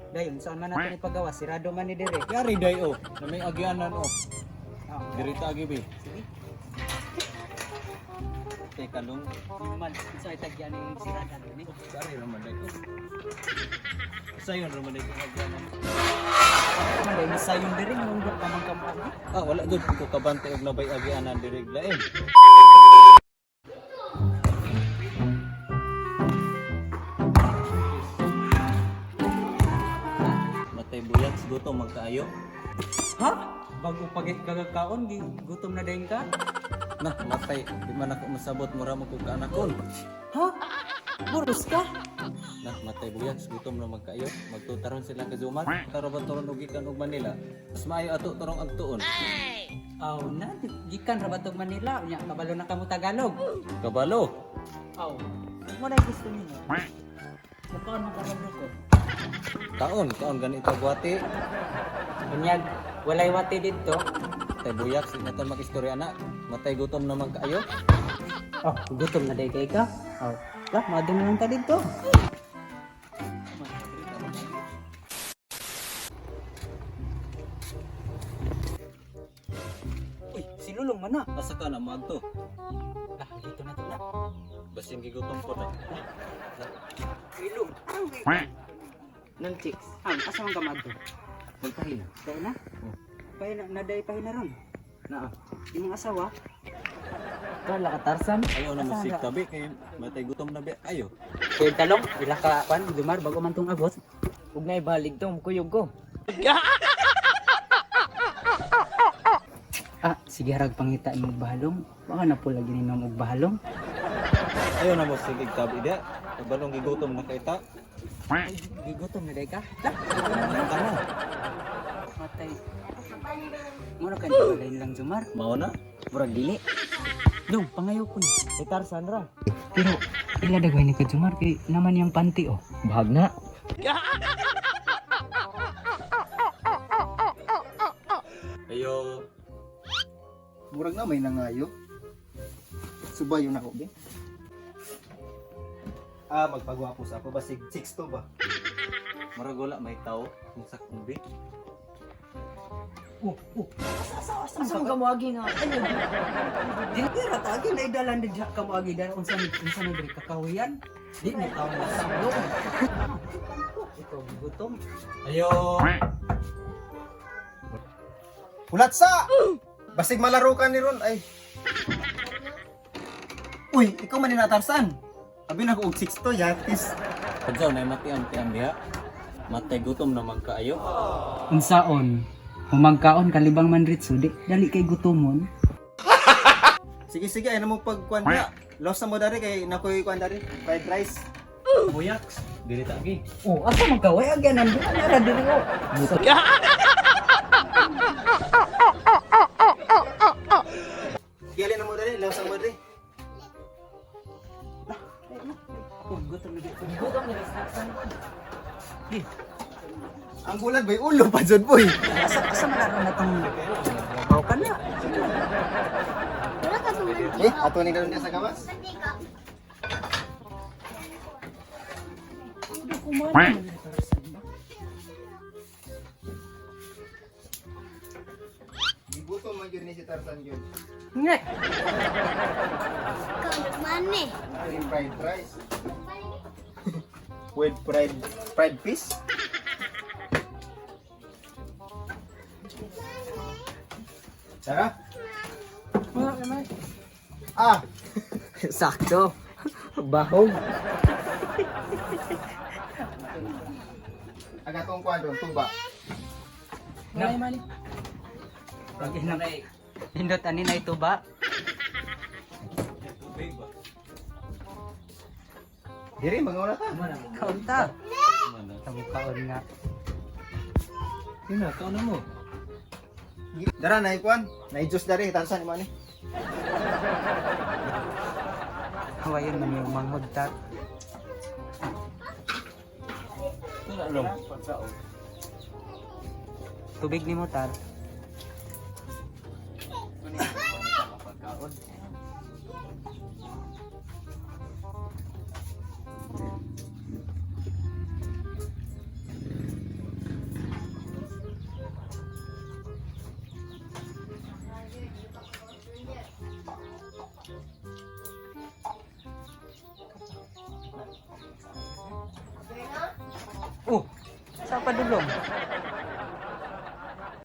Dayon, saan man natin ipagawa? Sirado man ni dire. Yari day o. Na may agyanan o. Dirita agi be. Sige. Teka long. Naman, isa itagyan yung siradan ni. Sari naman day ko. Sayon naman day ko agyanan. Naman dahil sayon dire nung kamang kamang. Wala gud ko kabante og nabay agyanan diri lain. Matay buyat gutom magkaayo. Ha? Bago pagkakaon, gutom na dayon ka? Nah, matay di man ako masabot mura mo kog kaanakon. Ha? Buros ka? Nah, matay buyat gutom na magkaayo. Magtutaron sila ka Zumar. Taro ba turon og gikan og Manila. Mas maayo ato turong agtuon. Aw na, gikan ra ba tog Manila? Unya, kabalo na kamo Tagalog. Kabalo. Aw. Mo na gusto niyo. Mukhaan mo Tagalog ko. Kaon ganito buhati. Unyag, walay wati dito. Tay buyak naton mag-istorya na. Matay gutom na magkaayo. Oh, gutom na day kay ka. Oh, lah, madum lang ta dito. Uy, si Lulong man na. Asa ka na magto? Lah, dito na to na. Basing gigutom ko na. Lulong. Nang chicks. Asa man ka madto? Magpahina. Kaya na? Pahina, naday pahina ron. Na, imong asawa. Kala ka Tarsan? Ayaw na musik tabi kay matay gutom na be. Ayo. Kaya talong, ila ka pan, Dumar, bago man tong abot. Huwag na ibalig tong kuyog ko. Sige harag pangita imong bahalong. Baka na po lagi ninom og bahalong. Ayaw na musik tabi dia. Balong gigutom na kay ta. Ay, gigutom na day ka. Lah, Ano? matay. Mura ka ni lang Dumar. Mao na? Murag dili. Dong, pangayo ko ni. Kay Tarsan ra. Pero ila dagway ni ka Dumar kay naman yang panty oh. Bahag na. Ayo. Murag na may nangayo. Subayo na ko, be. Magpagwapo sa ako. Basig 6 to ba? Murag wala may tao kung sa kumbi. Asa man kamuagi nga? Dili ra tagi na idalan din kamuagi dan unsa ni diri kakahuyan. Di ni tawo na sulong. Ito gutom. Ayo. Hulat sa! Basig malaro ka ni Ron. Ay. Uy, ikaw man ni Natarsan. Abi na ko og 6 to, yatis. Kadyaw na matian-tian diha. Matay gutom na magkaayo. Unsaon? Humangkaon kalibang manritso di dali kay gutomon. Sige, ay namo pagkuan niya. Lost na mo dari kay nakoy kuan dari. Fried rice. Buyak. Dili ta gi. Oh, asa man kaway agyanan di ara diri ko. Gali na mo dari, lost na mo dari. Gutom na dito. Gutom na dito. Ang bulan bay ulo pa jud boy. Asa man na tong baw ka na. Ato ni dayon sa gawas. Gibuto man gyud ni si Tarzan gyud. Ngek. Mana? Fried rice. With fried fish. Sarah? Sakto. Bahog. Agatong kwadron tuba. Mali. Lagi na hindot ani na ito ba? Diri manguna ta. Kaunta. Tamo kaon nga. Ina, kaon na mo. Dara na ikuan, na juice dari Tarzan mo ni. Hawayan man yung manghudtat. Ina long. Tubig ni mo tar. padulong.